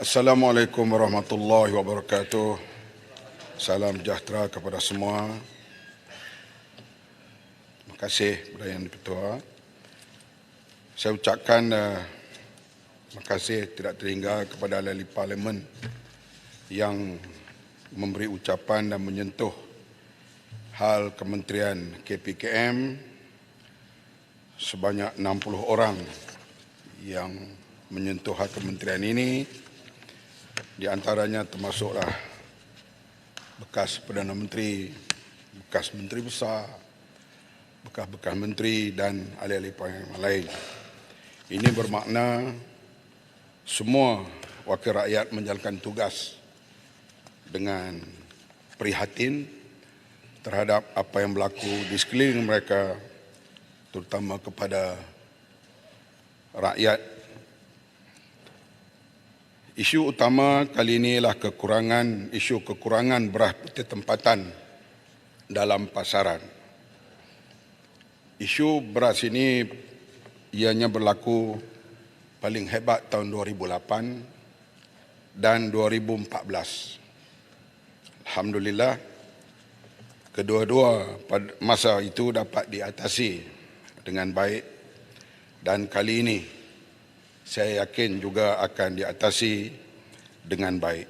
Assalamualaikum warahmatullahi wabarakatuh. Salam sejahtera kepada semua. Terima kasih kepada Yang di-Pertua. Saya ucapkan terima kasih tidak terhingga kepada ahli Parlimen yang memberi ucapan dan menyentuh hal Kementerian KPKM sebanyak 60 orang yang menyentuh hal kementerian ini. Di antaranya termasuklah bekas Perdana Menteri, bekas Menteri Besar, bekas-bekas Menteri dan ahli-ahli yang lain. Ini bermakna semua wakil rakyat menjalankan tugas dengan prihatin terhadap apa yang berlaku di sekeliling mereka, terutama kepada rakyat. Isu utama kali ini ialah isu kekurangan beras putih tempatan dalam pasaran. Isu beras ini ianya berlaku paling hebat tahun 2008 dan 2014. Alhamdulillah, kedua-dua pada masa itu dapat diatasi dengan baik dan kali ini saya yakin juga akan diatasi dengan baik.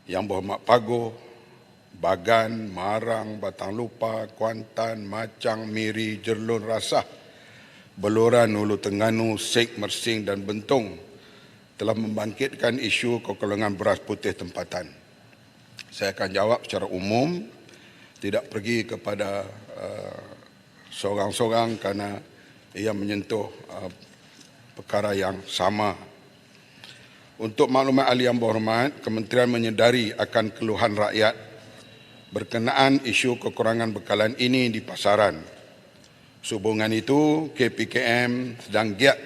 Yang berhormat Paguh, Bagan, Marang, Batang Lupa, Kuantan, Macang, Miri, Jerlun, Rasah, Beluran, Hulu Tengganu, Sek, Mersing dan Bentong telah membangkitkan isu kekurangan beras putih tempatan. Saya akan jawab secara umum, tidak pergi kepada seorang-seorang kerana ia menyentuh perkara yang sama. Untuk maklumat ahli yang berhormat, Kementerian menyedari akan keluhan rakyat berkenaan isu kekurangan bekalan ini di pasaran. Sehubungan itu, KPKM sedang giat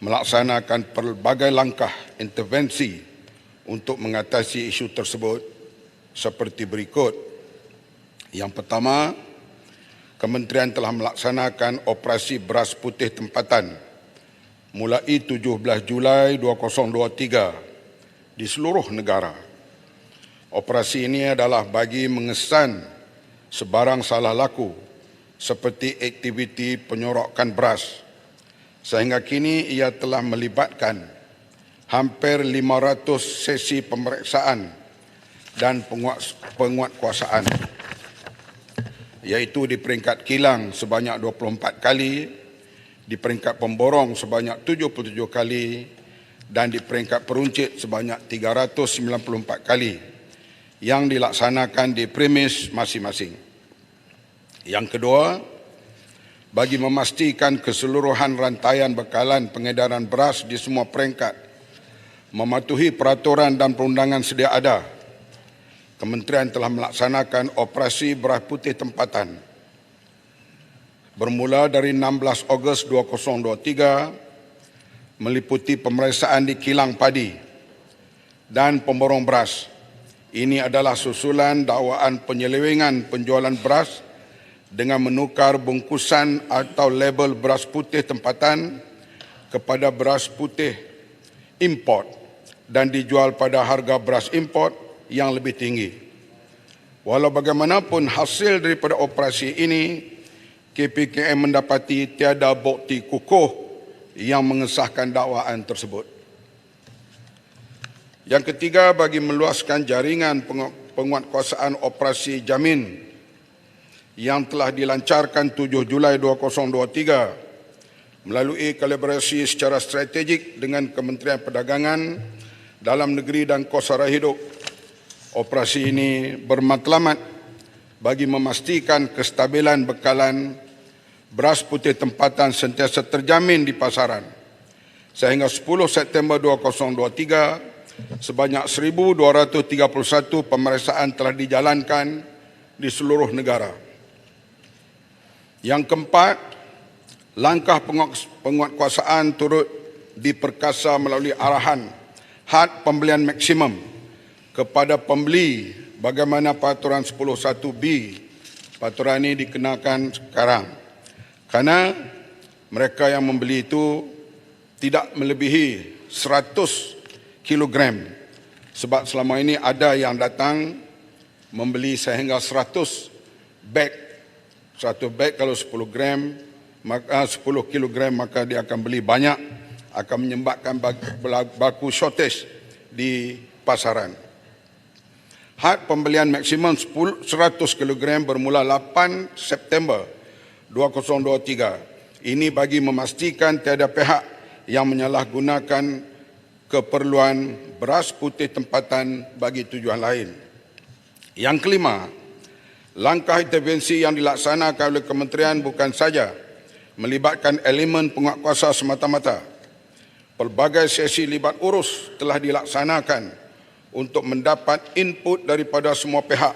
melaksanakan pelbagai langkah intervensi untuk mengatasi isu tersebut seperti berikut. Yang pertama, Kementerian telah melaksanakan operasi beras putih tempatan mulai 17 Julai 2023 di seluruh negara. Operasi ini adalah bagi mengesan sebarang salah laku seperti aktiviti penyorokan beras. Sehingga kini ia telah melibatkan hampir 500 sesi pemeriksaan dan penguatkuasaan, iaitu di peringkat kilang sebanyak 24 kali, di peringkat pemborong sebanyak 77 kali dan di peringkat peruncit sebanyak 394 kali yang dilaksanakan di premis masing-masing. Yang kedua, bagi memastikan keseluruhan rantaian bekalan pengedaran beras di semua peringkat mematuhi peraturan dan perundangan sedia ada, Kementerian telah melaksanakan operasi beras putih tempatan bermula dari 16 Ogos 2023 meliputi pemeriksaan di kilang padi dan pemborong beras. Ini adalah susulan dakwaan penyelewengan penjualan beras dengan menukar bungkusan atau label beras putih tempatan kepada beras putih import dan dijual pada harga beras import yang lebih tinggi. Walau bagaimanapun hasil daripada operasi ini, KPKM mendapati tiada bukti kukuh yang mengesahkan dakwaan tersebut. Yang ketiga, bagi meluaskan jaringan penguatkuasaan operasi jamin yang telah dilancarkan 7 Julai 2023 melalui kolaborasi secara strategik dengan Kementerian Perdagangan, Dalam Negeri dan Kos Sara Hidup. Operasi ini bermatlamat bagi memastikan kestabilan bekalan beras putih tempatan sentiasa terjamin di pasaran. Sehingga 10 September 2023, sebanyak 1,231 pemeriksaan telah dijalankan di seluruh negara. Yang keempat, langkah penguatkuasaan turut diperkasa melalui arahan had pembelian maksimum kepada pembeli bagaimana Peraturan 10.1B. Peraturan ini dikenakan sekarang kerana mereka yang membeli itu tidak melebihi 100 kilogram. Sebab selama ini ada yang datang membeli sehingga 100 beg. 100 beg kalau 10 gram, maka 10 kilogram, maka dia akan beli banyak, akan menyebabkan berlaku shortage di pasaran. Had pembelian maksimum 100 kg bermula 8 September 2023. Ini bagi memastikan tiada pihak yang menyalahgunakan keperluan beras putih tempatan bagi tujuan lain. Yang kelima, langkah intervensi yang dilaksanakan oleh kementerian bukan saja melibatkan elemen penguatkuasa semata-mata. Pelbagai sesi libat urus telah dilaksanakan untuk mendapat input daripada semua pihak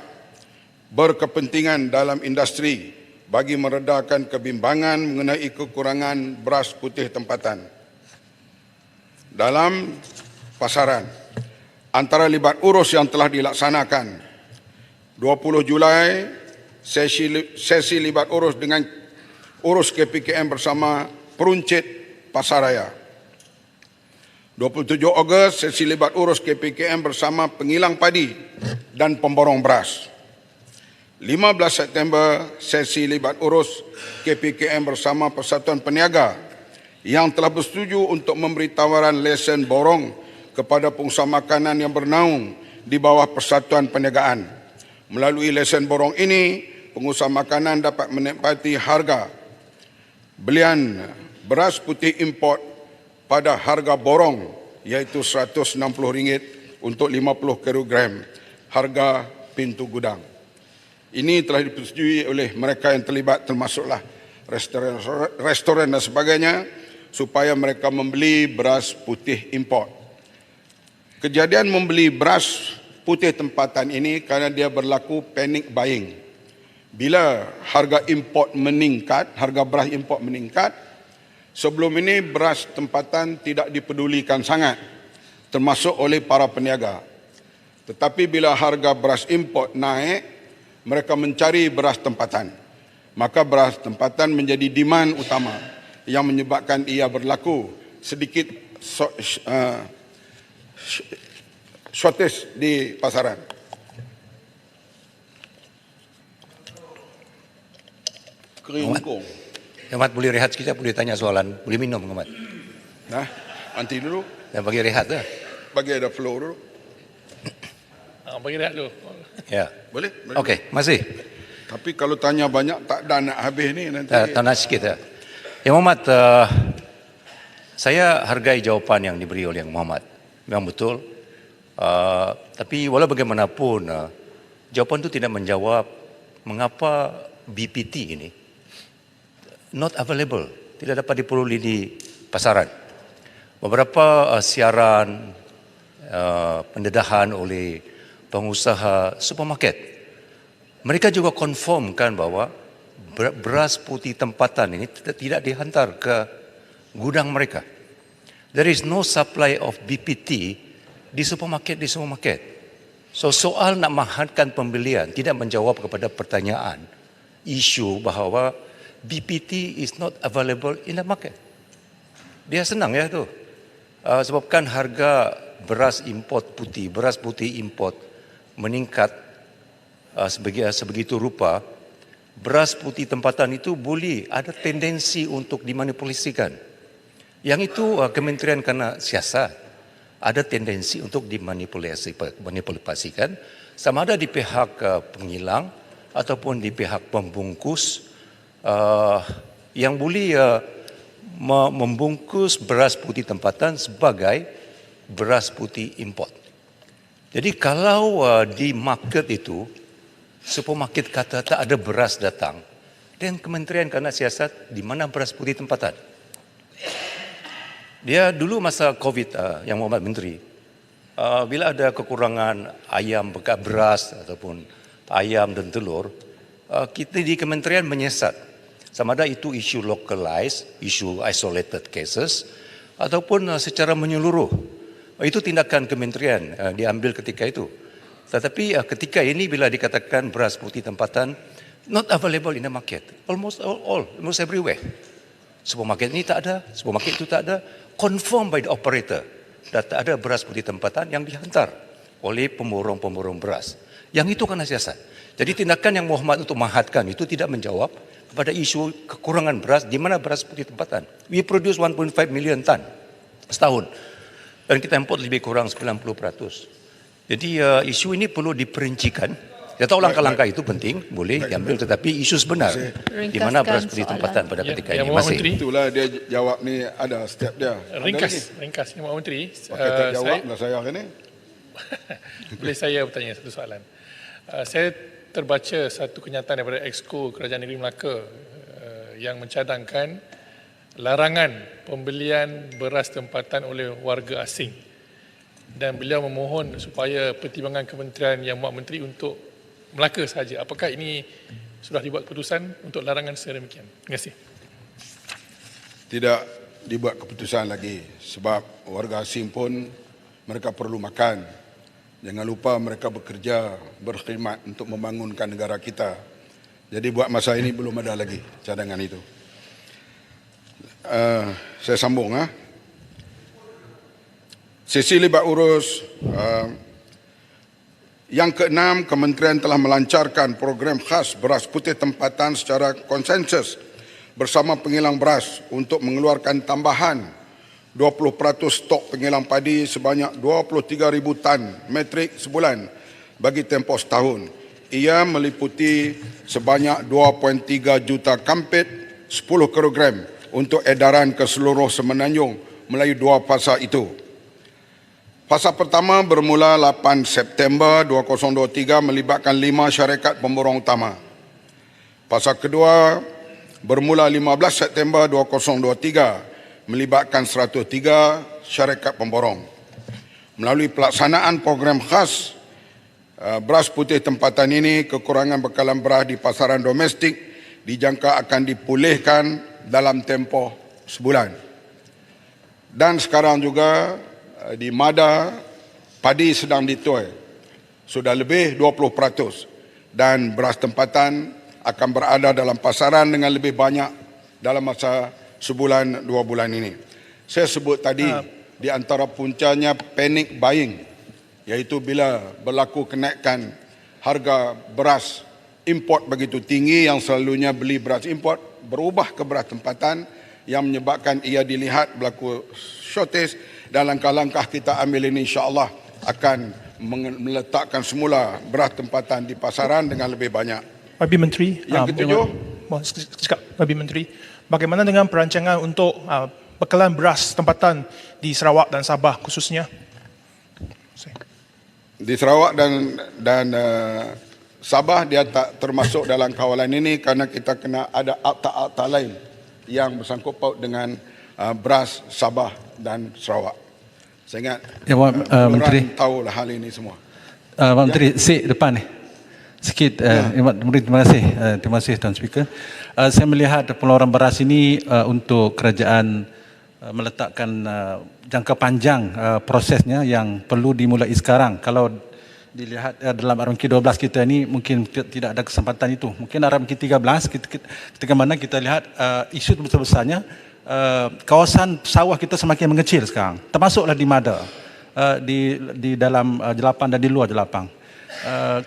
berkepentingan dalam industri bagi meredakan kebimbangan mengenai kekurangan beras putih tempatan dalam pasaran. Antara libat urus yang telah dilaksanakan, 20 Julai sesi libat urus dengan urus KPKM bersama peruncit pasaraya. 27 Ogos sesi libat urus KPKM bersama pengilang padi dan pemborong beras. 15 September sesi libat urus KPKM bersama Persatuan Peniaga yang telah bersetuju untuk memberi tawaran lesen borong kepada pengusaha makanan yang bernaung di bawah Persatuan Perniagaan. Melalui lesen borong ini, pengusaha makanan dapat menikmati harga belian beras putih import pada harga borong iaitu RM160 untuk 50 kg harga pintu gudang. Ini telah dipersetujui oleh mereka yang terlibat, termasuklah restoran dan sebagainya, supaya mereka membeli beras putih import. Kejadian membeli beras putih tempatan ini kerana dia berlaku panic buying. Bila harga import meningkat, harga beras import meningkat, sebelum ini beras tempatan tidak dipedulikan sangat, termasuk oleh para peniaga. Tetapi bila harga beras import naik, mereka mencari beras tempatan. Maka beras tempatan menjadi demand utama yang menyebabkan ia berlaku sedikit shortage di pasaran. Keringkung. Muhammad boleh rehat sekejap, boleh tanya soalan, boleh minum Muhammad. Nah, nanti dulu. Dan bagi rehat dah. Bagi ada flow dulu. Bagi rehat dulu. Ya. Boleh? Okey, masih. Tapi kalau tanya banyak tak ada nak habis ni nanti. Tanya sikit ya. Ya Muhammad, saya hargai jawapan yang diberi oleh Yang Muhammad. Memang betul. Tapi walau bagaimanapun, jawapan itu tidak menjawab mengapa BPT ini not available, tidak dapat diperoleh di pasaran. Beberapa siaran pendedahan oleh pengusaha supermarket, mereka juga confirmkan bahawa beras putih tempatan ini tidak dihantar ke gudang mereka. There is no supply of BPT di supermarket. So soal nak menghantarkan pembelian tidak menjawab kepada pertanyaan isu bahawa BPT is not available in the market. Dia senang ya tu. Sebabkan harga beras putih import meningkat sebegitu rupa, beras putih tempatan itu boleh ada tendensi untuk dimanipulasikan. Yang itu Kementerian kena siasat, ada tendensi untuk dimanipulasikan sama ada di pihak pengilang ataupun di pihak pembungkus yang boleh membungkus beras putih tempatan sebagai beras putih import. Jadi kalau di market itu supermarket kata tak ada beras datang, dan kementerian kena siasat di mana beras putih tempatan. Dia dulu masa COVID yang Muhammad Menteri, bila ada kekurangan ayam bekas beras ataupun ayam dan telur, kita di kementerian menyiasat sama ada itu isu localized, isu isolated cases ataupun secara menyeluruh. Itu tindakan kementerian diambil ketika itu. Tetapi ketika ini bila dikatakan beras putih tempatan not available in the market, almost everywhere. Supermarket ini tak ada, supermarket itu tak ada, confirmed by the operator. data ada beras putih tempatan yang dihantar oleh pemborong-pemborong beras. Yang itu karena siasat. Jadi tindakan yang Muhammad untuk mahatkan itu tidak menjawab kepada isu kekurangan beras, di mana beras putih tempatan. We produce 1.5 million ton setahun. Dan kita import lebih kurang 90%. Jadi isu ini perlu diperincikan. Saya tahu langkah-langkah itu penting, boleh diambil, tetapi isu sebenar di mana beras putih tempatan pada ketika ini Muhammad masih. Menteri. Itulah dia jawab ni ada setiap dia. Ada lagi? Ringkas Yang Muhammad Menteri. Pakai tak jawab lah saya ni. Boleh saya bertanya satu soalan? Saya terbaca satu kenyataan daripada Exco Kerajaan Negeri Melaka yang mencadangkan larangan pembelian beras tempatan oleh warga asing, dan beliau memohon supaya pertimbangan kementerian Yang Muhammad Menteri untuk Melaka sahaja. Apakah ini sudah dibuat keputusan untuk larangan sedemikian? Terima kasih. Tidak dibuat keputusan lagi sebab warga asing pun mereka perlu makan. Jangan lupa mereka bekerja, berkhidmat untuk membangunkan negara kita. Jadi buat masa ini belum ada lagi cadangan itu. Saya sambung. Sesi libat urus yang keenam, kementerian telah melancarkan program khas beras putih tempatan secara konsensus bersama pengilang beras untuk mengeluarkan tambahan 20% stok pengilang padi sebanyak 23,000 tan metrik sebulan bagi tempoh setahun. Ia meliputi sebanyak 2.3 juta kampit 10 kilogram untuk edaran ke seluruh Semenanjung melalui dua fasa itu. Fasa pertama bermula 8 September 2023 melibatkan 5 syarikat pemborong utama. Fasa kedua bermula 15 September 2023 melibatkan 103 syarikat pemborong. Melalui pelaksanaan program khas beras putih tempatan ini, kekurangan bekalan beras di pasaran domestik dijangka akan dipulihkan dalam tempoh sebulan. Dan sekarang juga di Mada, padi sedang dituai. Sudah lebih 20% dan beras tempatan akan berada dalam pasaran dengan lebih banyak dalam masa sebulan, 2 bulan ini. Saya sebut tadi di antara puncanya panic buying, iaitu bila berlaku kenaikan harga beras import begitu tinggi yang selalunya beli beras import berubah ke beras tempatan yang menyebabkan ia dilihat berlaku shortage, dan langkah-langkah kita ambil ini insya-Allah akan meletakkan semula beras tempatan di pasaran dengan lebih banyak. Habib Menteri, Yang ketujuh, Habib Menteri, bagaimana dengan perancangan untuk bekalan beras tempatan di Sarawak dan Sabah khususnya? di Sarawak dan Sabah dia tak termasuk dalam kawalan ini kerana kita kena ada akta-akta lain yang bersangkut paut dengan beras Sabah dan Sarawak. Saya ingat Ya, Menteri. tahulah hal ini semua. Menteri, depan ni. Sikit, Menteri, terima kasih Tuan Speaker. Saya melihat pengeluaran beras ini untuk kerajaan meletakkan jangka panjang prosesnya yang perlu dimulai sekarang. Kalau dilihat dalam RMK 12 kita ni mungkin tidak ada kesempatan itu. Mungkin RMK 13 ketika mana kita lihat isu besar-besarnya kawasan sawah kita semakin mengecil sekarang. Termasuklah di Mada, di dalam Jelapang dan di luar Jelapang.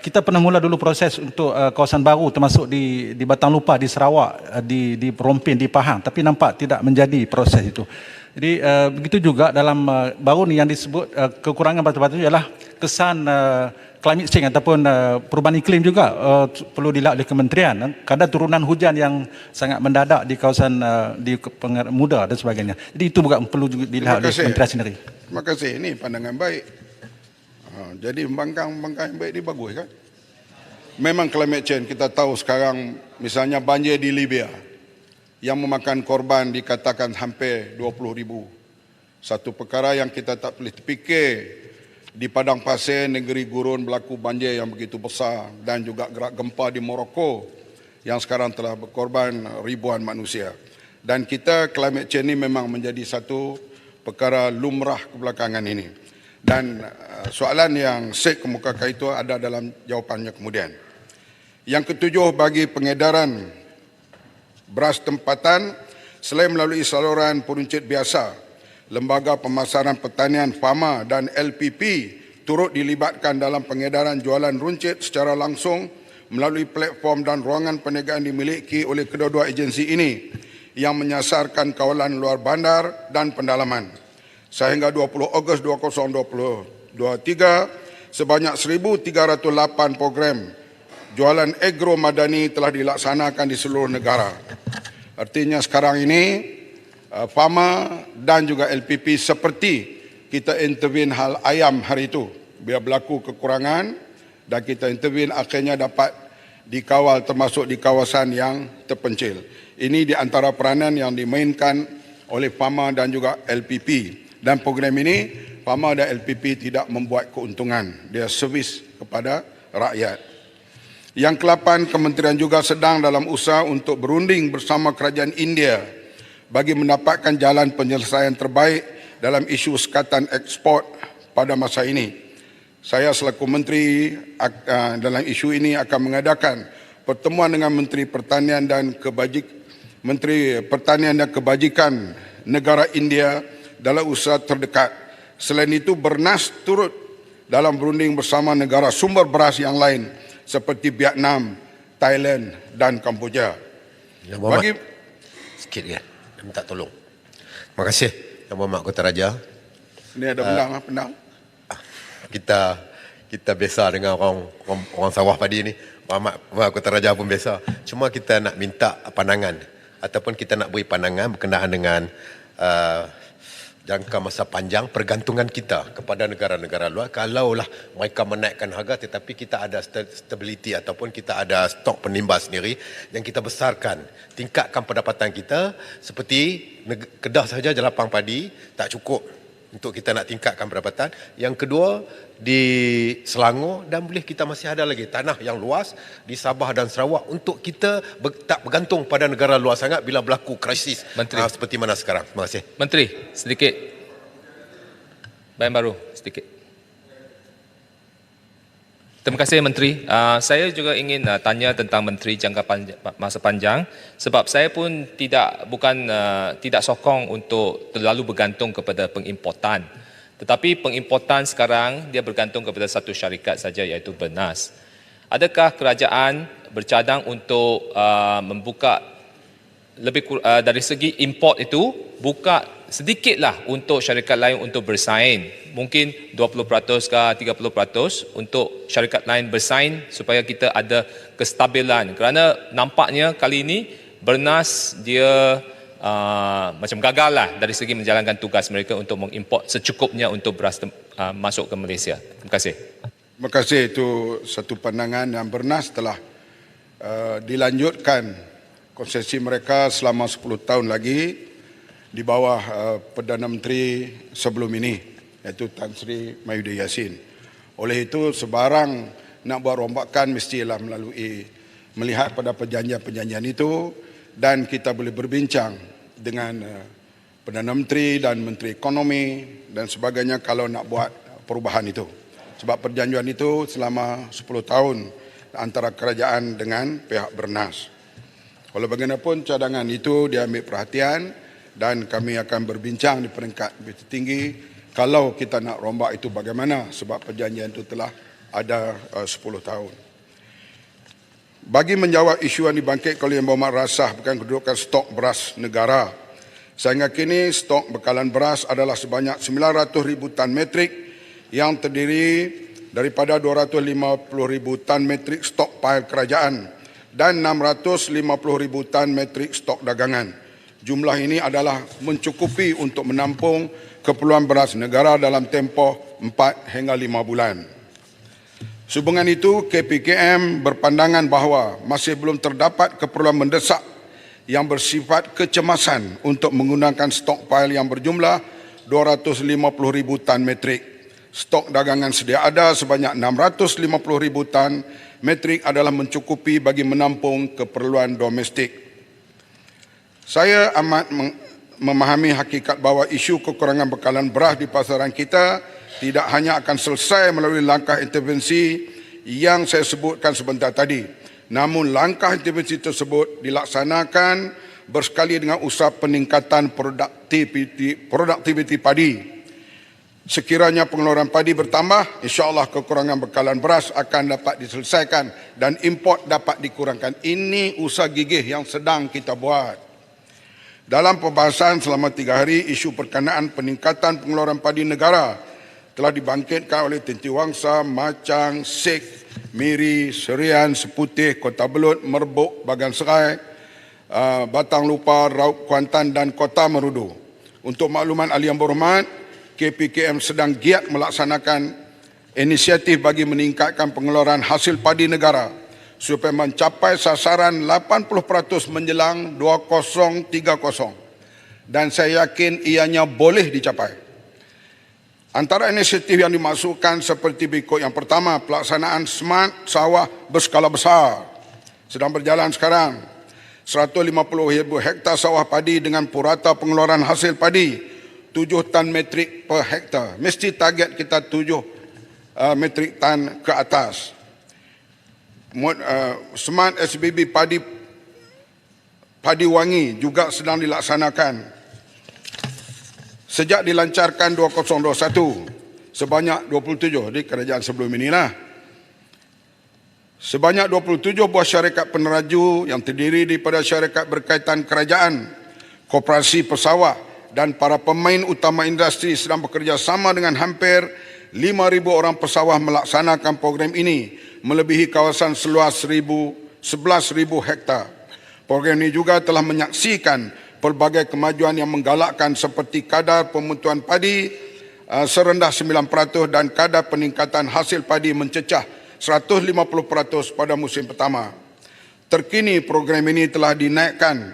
Kita pernah mula dulu proses untuk kawasan baru termasuk di Batang Lupa, di Sarawak, di Rompin, di Pahang, tapi nampak tidak menjadi proses itu. Jadi begitu juga dalam baru ni yang disebut kekurangan batu-batu ialah kesan climate change ataupun perubahan iklim juga perlu dilihat oleh kementerian. Kadar turunan hujan yang sangat mendadak di kawasan di Muda dan sebagainya. Jadi itu juga perlu juga dilihat oleh kementerian sendiri. Terima kasih. Ini pandangan baik. Jadi bangkang yang baik ini bagus kan? Memang climate change kita tahu sekarang, misalnya banjir di Libya yang memakan korban dikatakan hampir 20,000. Satu perkara yang kita tak boleh terfikir di padang pasir negeri gurun berlaku banjir yang begitu besar, dan juga gerak gempa di Morocco yang sekarang telah berkorban ribuan manusia. Dan kita climate change ini memang menjadi satu perkara lumrah kebelakangan ini. Dan soalan yang saya kemukakan itu ada dalam jawapannya kemudian. Yang ketujuh, bagi pengedaran beras tempatan selain melalui saluran peruncit biasa, Lembaga Pemasaran Pertanian FAMA dan LPP turut dilibatkan dalam pengedaran jualan runcit secara langsung melalui platform dan ruangan perniagaan dimiliki oleh kedua-dua agensi ini yang menyasarkan kawalan luar bandar dan pendalaman. Sehingga 20 Ogos 2023, sebanyak 1,308 program jualan agro madani telah dilaksanakan di seluruh negara. Artinya sekarang ini FAMA dan juga LPP seperti kita intervene hal ayam hari itu. Bila berlaku kekurangan dan kita intervene akhirnya dapat dikawal termasuk di kawasan yang terpencil. Ini di antara peranan yang dimainkan oleh FAMA dan juga LPP. Dan program ini FAMA dan LPP tidak membuat keuntungan. Dia servis kepada rakyat. Yang ke-8, kementerian juga sedang dalam usaha untuk berunding bersama kerajaan India bagi mendapatkan jalan penyelesaian terbaik dalam isu sekatan ekspor pada masa ini. Saya selaku menteri dalam isu ini akan mengadakan pertemuan dengan Menteri Pertanian dan Kebajikan negara India dalam usaha terdekat. Selain itu, Bernas turut dalam berunding bersama negara sumber beras yang lain seperti Vietnam, Thailand dan Kamboja. Yang Muhammad, sikit ya, minta tolong. Terima kasih Yang Muhammad Kota Raja. Ini ada pendang. Kita biasa dengan orang sawah padi ni. Muhammad Kota Raja pun biasa. Cuma kita nak minta pandangan ataupun kita nak beri pandangan berkenaan dengan jangka masa panjang pergantungan kita kepada negara-negara luar. Kalaulah mereka menaikkan harga tetapi kita ada stability ataupun kita ada stok penimbas sendiri yang kita besarkan, tingkatkan pendapatan kita. Seperti Kedah sahaja jelapang padi tak cukup untuk kita nak tingkatkan pendapatan. Yang kedua, di Selangor dan boleh kita masih ada lagi tanah yang luas di Sabah dan Sarawak untuk kita tak bergantung pada negara luar sangat bila berlaku krisis seperti mana sekarang. Terima kasih. Menteri, sedikit. Bayan baru, sedikit. Terima kasih Menteri. Saya juga ingin tanya tentang Menteri jangka masa panjang sebab saya pun tidak sokong untuk terlalu bergantung kepada pengimportan. Tetapi pengimportan sekarang dia bergantung kepada satu syarikat saja iaitu Bernas. Adakah kerajaan bercadang untuk membuka lebih dari segi import itu buka sedikitlah untuk syarikat lain untuk bersaing? Mungkin 20% ke 30% untuk syarikat lain bersaing supaya kita ada kestabilan. Kerana nampaknya kali ini Bernas dia macam gagal lah dari segi menjalankan tugas mereka untuk mengimport secukupnya untuk beras masuk ke Malaysia. Terima kasih. Terima kasih. Itu satu pandangan yang Bernas telah dilanjutkan konsesi mereka selama 10 tahun lagi di bawah Perdana Menteri sebelum ini, iaitu Tan Sri Mahyudin Yassin. Oleh itu, sebarang nak buat rombakan mestilah melalui melihat pada perjanjian-perjanjian itu dan kita boleh berbincang dengan Perdana Menteri dan Menteri Ekonomi dan sebagainya kalau nak buat perubahan itu. Sebab perjanjian itu selama 10 tahun antara kerajaan dengan pihak Bernas. Walau bagaimanapun cadangan itu diambil perhatian dan kami akan berbincang di peringkat lebih tertinggi kalau kita nak rombak itu bagaimana sebab perjanjian itu telah ada 10 tahun. Bagi menjawab isu yang dibangkitkan oleh Yang Berhormat Rasah bukan kedudukan stok beras negara. Sehingga kini stok bekalan beras adalah sebanyak 900,000 tan metrik yang terdiri daripada 250,000 tan metrik stok stockpile kerajaan dan 650,000 tan metrik stok dagangan. Jumlah ini adalah mencukupi untuk menampung keperluan beras negara dalam tempoh 4 hingga 5 bulan. Sehubungan itu, KPKM berpandangan bahawa masih belum terdapat keperluan mendesak yang bersifat kecemasan untuk menggunakan stockpile yang berjumlah 250,000 tan metrik. Stok dagangan sedia ada sebanyak 650,000 tan metrik adalah mencukupi bagi menampung keperluan domestik. Saya amat memahami hakikat bahawa isu kekurangan bekalan beras di pasaran kita tidak hanya akan selesai melalui langkah intervensi yang saya sebutkan sebentar tadi. Namun langkah intervensi tersebut dilaksanakan bersekali dengan usaha peningkatan produktiviti padi. Sekiranya pengeluaran padi bertambah, insya-Allah kekurangan bekalan beras akan dapat diselesaikan dan import dapat dikurangkan. Ini usaha gigih yang sedang kita buat. Dalam pembahasan selama 3 hari, isu berkenaan peningkatan pengeluaran padi negara telah dibangkitkan oleh Tenti Wangsa, Macang, Sek, Miri, Serian, Seputih, Kota Belud, Merbuk, Bagan Serai, Batang Lupa, Raub Kuantan dan Kota Merudu. Untuk makluman ahli yang berhormat, KPKM sedang giat melaksanakan inisiatif bagi meningkatkan pengeluaran hasil padi negara supaya mencapai sasaran 80% menjelang 2030 dan saya yakin ianya boleh dicapai. Antara inisiatif yang dimasukkan seperti berikut. Yang pertama, pelaksanaan smart sawah berskala besar sedang berjalan sekarang. 150,000 hektar sawah padi dengan purata pengeluaran hasil padi 7 tan metrik per hektar. Mesti target kita 7 metrik tan ke atas. Smart SBB padi wangi juga sedang dilaksanakan. Sejak dilancarkan 2021 sebanyak 27 di kerajaan sebelum inilah. Sebanyak 27 buah syarikat peneraju yang terdiri daripada syarikat berkaitan kerajaan, koperasi pesawat dan para pemain utama industri sedang bekerjasama dengan hampir 5,000 orang pesawah melaksanakan program ini melebihi kawasan seluas 11,000 hektar. Program ini juga telah menyaksikan pelbagai kemajuan yang menggalakkan seperti kadar pemutuan padi serendah 9% dan kadar peningkatan hasil padi mencecah 150% pada musim pertama. Terkini program ini telah dinaikkan,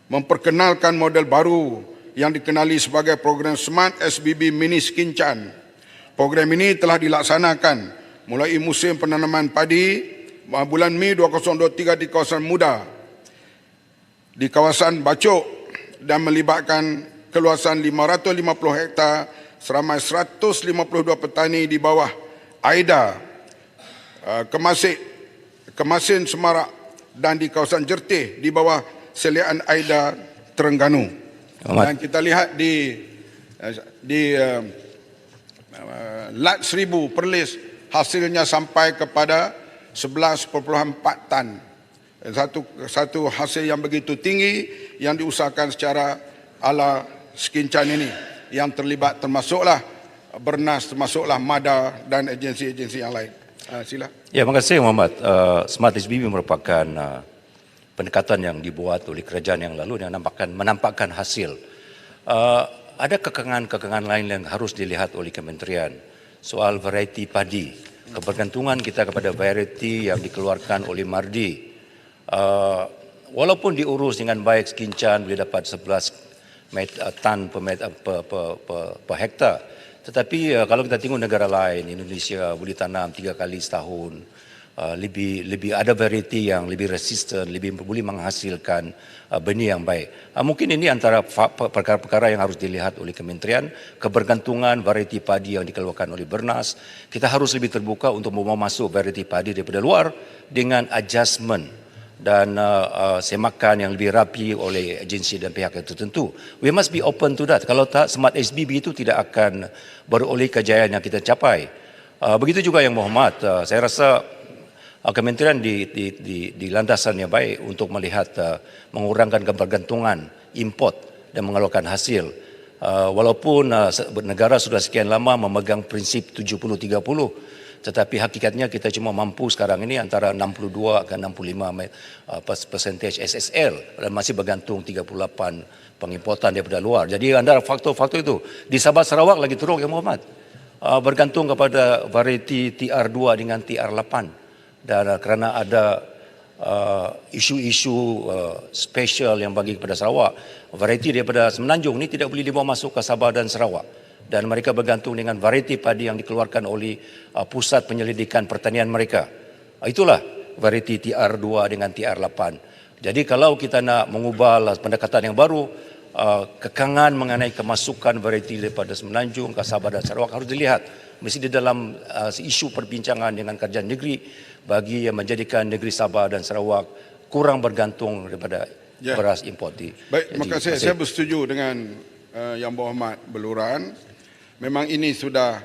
memperkenalkan model baru yang dikenali sebagai program Smart SBB Mini Skincan. Program ini telah dilaksanakan mulai musim penanaman padi bulan Mei 2023 di kawasan Muda, di kawasan Bacok dan melibatkan keluasan 550 hektar seramai 152 petani di bawah AIDA, Kemasin Semarak dan di kawasan Jertih di bawah seliaan AIDA Terengganu. Dan kita lihat di Lat 1000 Perlis hasilnya sampai kepada 11,4 tan. Satu hasil yang begitu tinggi yang diusahakan secara ala Skincan ini yang terlibat termasuklah Bernas, termasuklah MADA dan agensi-agensi yang lain. Sila. Ya, terima kasih Muhammad. Smart SBB merupakan pendekatan yang dibuat oleh kerajaan yang lalu yang menampakkan hasil. Ada kekangan-kekangan lain yang harus dilihat oleh kementerian. Soal variety padi, kebergantungan kita kepada variety yang dikeluarkan oleh Mardi. Walaupun diurus dengan baik, Skincan boleh dapat 11 tan per hektar. Tetapi kalau kita tengok negara lain, Indonesia boleh tanam 3 kali setahun, lebih ada variety yang lebih resisten, lebih boleh menghasilkan benih yang baik. Mungkin ini antara perkara-perkara yang harus dilihat oleh kementerian, kebergantungan variety padi yang dikeluarkan oleh Bernas. Kita harus lebih terbuka untuk mau masuk variety padi daripada luar dengan adjustment dan semakan yang lebih rapi oleh agensi dan pihak yang tertentu. We must be open to that. Kalau tak, Smart SBB itu tidak akan beroleh kejayaan yang kita capai. Begitu juga yang Muhammad, saya rasa kementerian di landasan yang baik untuk melihat mengurangkan kebergantungan import dan mengeluarkan hasil. Walaupun negara sudah sekian lama memegang prinsip 70-30, tetapi hakikatnya kita cuma mampu sekarang ini antara 62 ke 65% percentage SSL dan masih bergantung 38 pengimportan daripada luar. Jadi antara faktor-faktor itu di Sabah Sarawak lagi teruk ya Muhammad. Bergantung kepada variety TR2 dengan TR8 dan kerana ada isu-isu special yang bagi kepada Sarawak, variety daripada Semenanjung ni tidak boleh dibawa masuk ke Sabah dan Sarawak. Dan mereka bergantung dengan variety padi yang dikeluarkan oleh pusat penyelidikan pertanian mereka. Itulah variety TR2 dengan TR8. Jadi kalau kita nak mengubah pendekatan yang baru, kekangan mengenai kemasukan variety daripada Semenanjung ke Sabah dan Sarawak harus dilihat. Mesti di dalam isu perbincangan dengan kerajaan negeri bagi menjadikan negeri Sabah dan Sarawak kurang bergantung daripada Ya. beras import di. Baik, terima Jadi, kasih. Saya bersetuju dengan Yang Berhormat Beluran. Memang ini sudah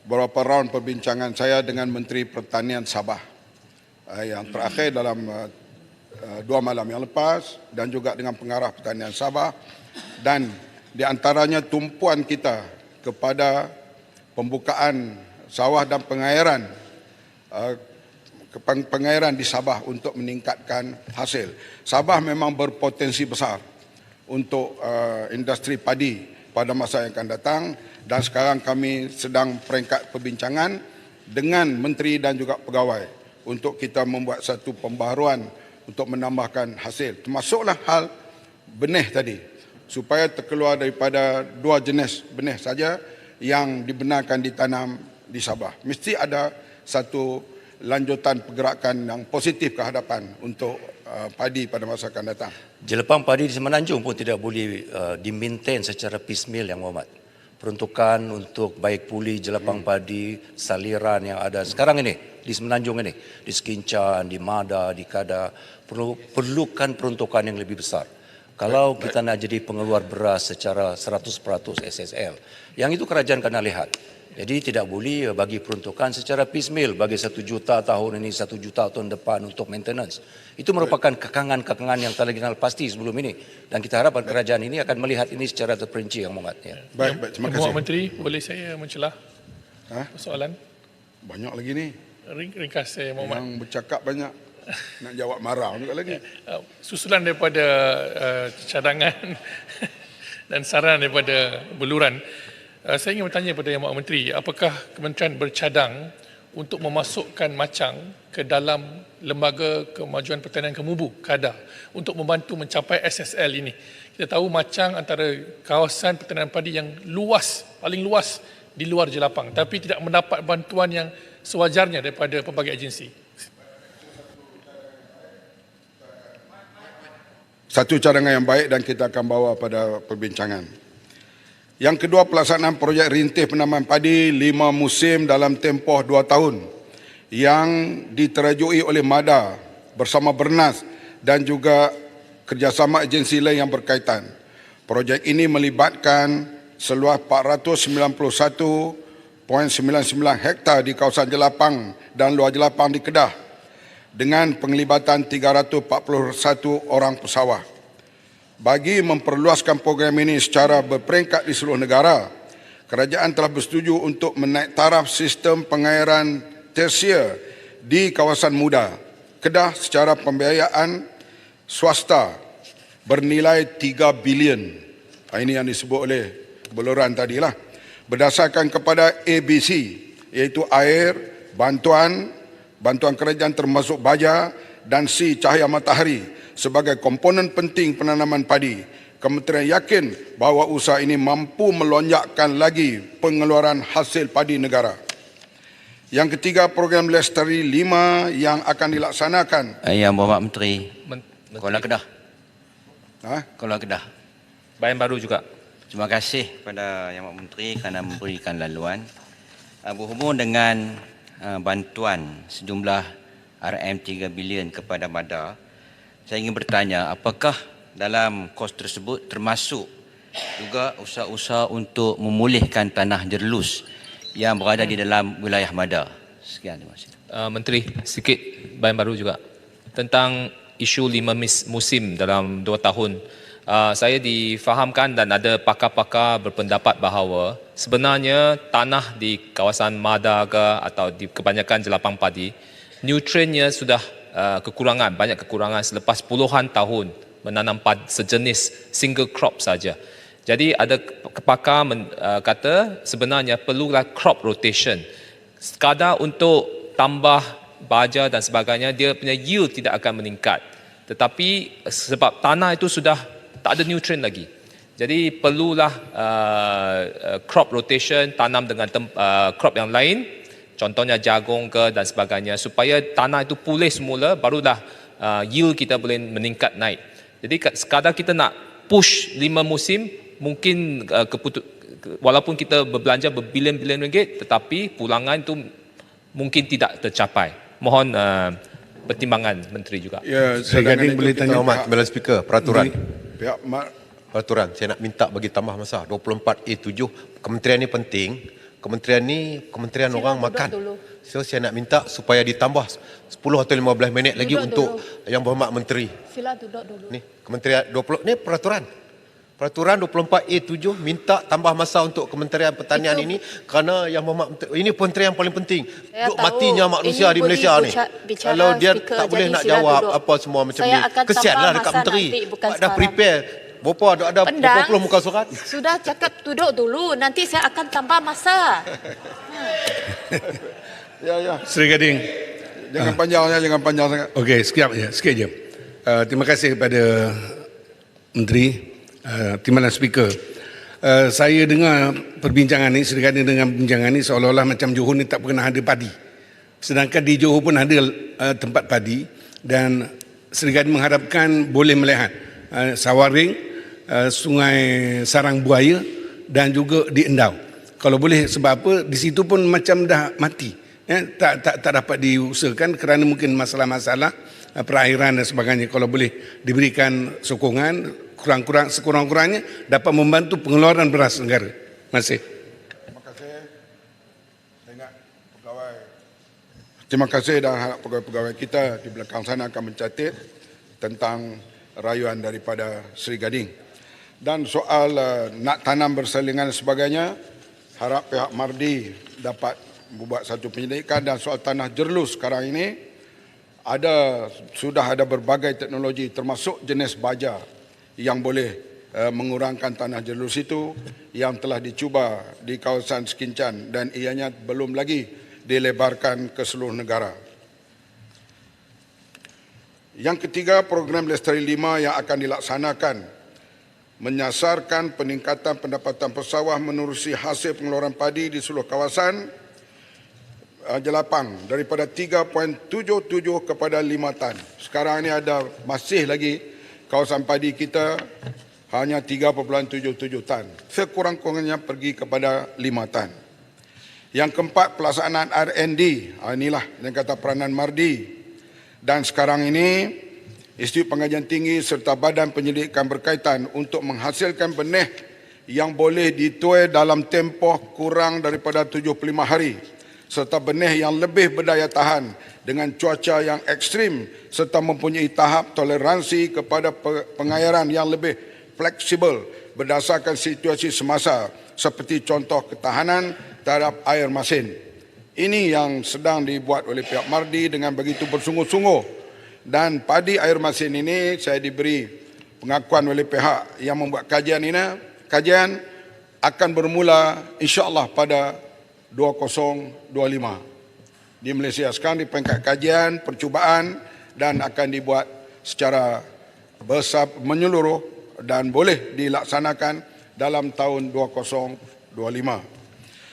beberapa round perbincangan saya dengan Menteri Pertanian Sabah. Yang terakhir dalam 2 malam yang lepas dan juga dengan pengarah Pertanian Sabah, dan di antaranya tumpuan kita kepada pembukaan sawah dan pengairan di Sabah untuk meningkatkan hasil. Sabah memang berpotensi besar untuk industri padi pada masa yang akan datang, dan sekarang kami sedang peringkat perbincangan dengan menteri dan juga pegawai untuk kita membuat satu pembaharuan untuk menambahkan hasil, termasuklah hal benih tadi, supaya terkeluar daripada 2 jenis benih saja yang dibenarkan ditanam di Sabah. Mesti ada satu lanjutan pergerakan yang positif ke hadapan untuk padi pada masa akan datang. Jelapang padi di Semenanjung pun tidak boleh di-maintain secara piecemeal, Yang Berhormat. Peruntukan untuk baik pulih jelapang padi, saliran yang ada sekarang ini di Semenanjung ini, di Sekincan, di Mada, di Kada, perlukan peruntukan yang lebih besar. Kalau kita nak jadi pengeluar beras secara 100% SSL, yang itu kerajaan kena lihat. Jadi tidak boleh bagi peruntukan secara piecemeal, bagi 1 juta tahun ini, 1 juta tahun depan untuk maintenance. Itu merupakan kekangan-kekangan yang tak lagi kenal pasti sebelum ini. Dan kita harapkan kerajaan ini akan melihat ini secara terperinci, Yang Berhormat. Ya. Baik, terima Yang kasih. Berhormat Menteri, boleh saya mencelah soalan? Banyak lagi ni. Ringkas saya, Mohd. Yang bercakap banyak. Nak jawab marah juga lagi. Susulan daripada cadangan dan saran daripada Beluran, saya ingin bertanya kepada Yang Berhormat Menteri, apakah Kementerian bercadang untuk memasukkan macang ke dalam Lembaga Kemajuan Pertanian Kemubu, KADA, untuk membantu mencapai SSL ini? Kita tahu macang antara kawasan pertanian padi yang luas, paling luas di luar Jelapang, tapi tidak mendapat bantuan yang sewajarnya daripada pelbagai agensi. Satu cadangan yang baik dan kita akan bawa pada perbincangan. Yang kedua, pelaksanaan projek rintih penanaman padi 5 musim dalam tempoh 2 tahun yang diterajui oleh MADA bersama Bernas dan juga kerjasama agensi lain yang berkaitan. Projek ini melibatkan seluas 491.99 hektar di kawasan Jelapang dan luar Jelapang di Kedah dengan penglibatan 341 orang pesawah. Bagi memperluaskan program ini secara berperingkat di seluruh negara, kerajaan telah bersetuju untuk menaik taraf sistem pengairan tersier di kawasan muda Kedah secara pembiayaan swasta bernilai 3 bilion. Ini yang disebut oleh Beluran tadilah. Berdasarkan kepada ABC, iaitu air, bantuan kerajaan termasuk baja, dan C, cahaya matahari sebagai komponen penting penanaman padi. Kementerian yakin bahawa usaha ini mampu melonjakkan lagi pengeluaran hasil padi negara. Yang ketiga, program Lestari 5 yang akan dilaksanakan. Yang Berhormat Menteri, Menteri. Kuala Kedah. Ha? Kuala Kedah. Bayan Baru juga. Terima kasih kepada Yang Berhormat Menteri kerana memberikan laluan. Berhubung dengan bantuan sejumlah RM3 bilion kepada MADA, saya ingin bertanya, apakah dalam kos tersebut termasuk juga usaha-usaha untuk memulihkan tanah jerlus yang berada di dalam wilayah MADA? Sekian, terima kasih. Menteri, sikit Bayan Baru juga. Tentang isu 5 musim dalam 2 tahun. Saya difahamkan dan ada pakar-pakar berpendapat bahawa sebenarnya tanah di kawasan Mada ke atau di kebanyakan jelapang padi, nutriennya sudah kekurangan, banyak kekurangan selepas puluhan tahun menanam sejenis single crop saja. Jadi ada pakar kata sebenarnya perlulah crop rotation. Sekadar untuk tambah baja dan sebagainya, dia punya yield tidak akan meningkat. Tetapi sebab tanah itu sudah tak ada nutrien lagi. Jadi perlulah crop rotation, tanam dengan crop yang lain, contohnya jagung ke dan sebagainya, supaya tanah itu pulih semula, barulah yield kita boleh meningkat naik. Jadi sekadar kita nak push 5 musim, mungkin walaupun kita berbelanja berbilion-bilion ringgit, tetapi pulangan itu mungkin tidak tercapai. Mohon pertimbangan menteri juga. Ya, Sri sedangkan Gading itu boleh kita tanya Selamat, Madam Speaker, peraturan. pihak Peraturan, saya nak minta bagi tambah masa 24A7. Kementerian ni penting. Kementerian ni kementerian Sila orang duduk makan. dulu. So saya nak minta supaya ditambah 10 atau 15 minit lagi Duduk untuk dulu. Yang Berhormat Menteri. Sila duduk dulu. Ni Kementerian 20 ni peraturan. Peraturan 24A7 minta tambah masa untuk Kementerian Pertanian Itu- ini kerana Yang Berhormat Menteri ini menteri yang paling penting. Saya Untuk tahu matinya manusia ini di Malaysia boleh ni. bicara Kalau dia speaker, tak boleh jadi nak sila jawab duduk. apa semua macam Saya ni. akan Kesianlah tambah dekat masa menteri. nanti, bukan Dah sekarang. prepare. Berapa ada Pendang. berapa puluh muka surat? Sudah cakap duduk dulu, nanti saya akan tambah masa. ya Sri Gading. jangan panjang sangat. Okey, sikit je. Terima kasih kepada Menteri, Timbalan Speaker. Saya dengar perbincangan ni, Sri Gading dengan perbincangan ni seolah-olah macam Johor ni tak pernah ada padi. Sedangkan di Johor pun ada tempat padi dan Sri Gading mengharapkan boleh melihat Sawaring, Sungai Sarang Buaya dan juga di Endau. Kalau boleh, sebab apa di situ pun macam dah mati. Tak dapat diusahakan kerana mungkin masalah-masalah perairan dan sebagainya. Kalau boleh diberikan sokongan, sekurang-kurangnya dapat membantu pengeluaran beras negara. Terima kasih. Terima kasih. Saya ingat pegawai. Terima kasih dan harap pegawai-pegawai kita di belakang sana akan mencatat tentang rayuan daripada Sri Gading. Dan soal nak tanam berselingan dan sebagainya, harap pihak Mardi dapat membuat satu penyelidikan. Dan soal tanah jerlus sekarang ini, sudah ada berbagai teknologi termasuk jenis baja yang boleh mengurangkan tanah jerlus itu yang telah dicuba di kawasan Sekincan dan ianya belum lagi dilebarkan ke seluruh negara. Yang ketiga, program Lestari 5 yang akan dilaksanakan menyasarkan peningkatan pendapatan pesawah menerusi hasil pengeluaran padi di seluruh kawasan jelapang daripada 3.77 kepada 5 tan. Sekarang ini masih lagi kawasan padi kita hanya 3.77 tan. Sekurang-kurangnya pergi kepada 5 tan. Yang keempat, pelaksanaan R&D. Inilah yang kata peranan Mardi. Dan sekarang ini, Institut Pengajian Tinggi serta Badan Penyelidikan berkaitan untuk menghasilkan benih yang boleh dituai dalam tempoh kurang daripada 75 hari serta benih yang lebih berdaya tahan dengan cuaca yang ekstrim serta mempunyai tahap toleransi kepada pengairan yang lebih fleksibel berdasarkan situasi semasa seperti contoh ketahanan terhadap air masin. Ini yang sedang dibuat oleh pihak Mardi dengan begitu bersungguh-sungguh. Dan padi air masin ini saya diberi pengakuan oleh pihak yang membuat kajian ini. Kajian akan bermula insya-Allah pada 2025 di Malaysia. Sekarang di peringkat kajian, percubaan dan akan dibuat secara besar menyeluruh dan boleh dilaksanakan dalam tahun 2025.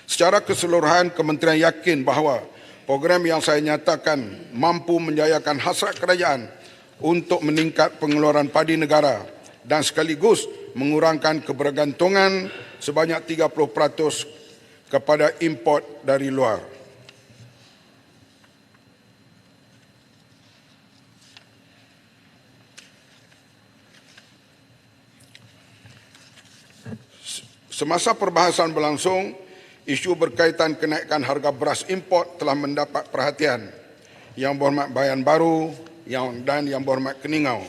Secara keseluruhan, Kementerian yakin bahawa program yang saya nyatakan mampu menjayakan hasrat kerajaan untuk meningkat pengeluaran padi negara dan sekaligus mengurangkan kebergantungan sebanyak 30% kepada import dari luar. Semasa perbahasan berlangsung, isu berkaitan kenaikan harga beras import telah mendapat perhatian Yang Berhormat Bayan Baru dan Yang Berhormat Keningau.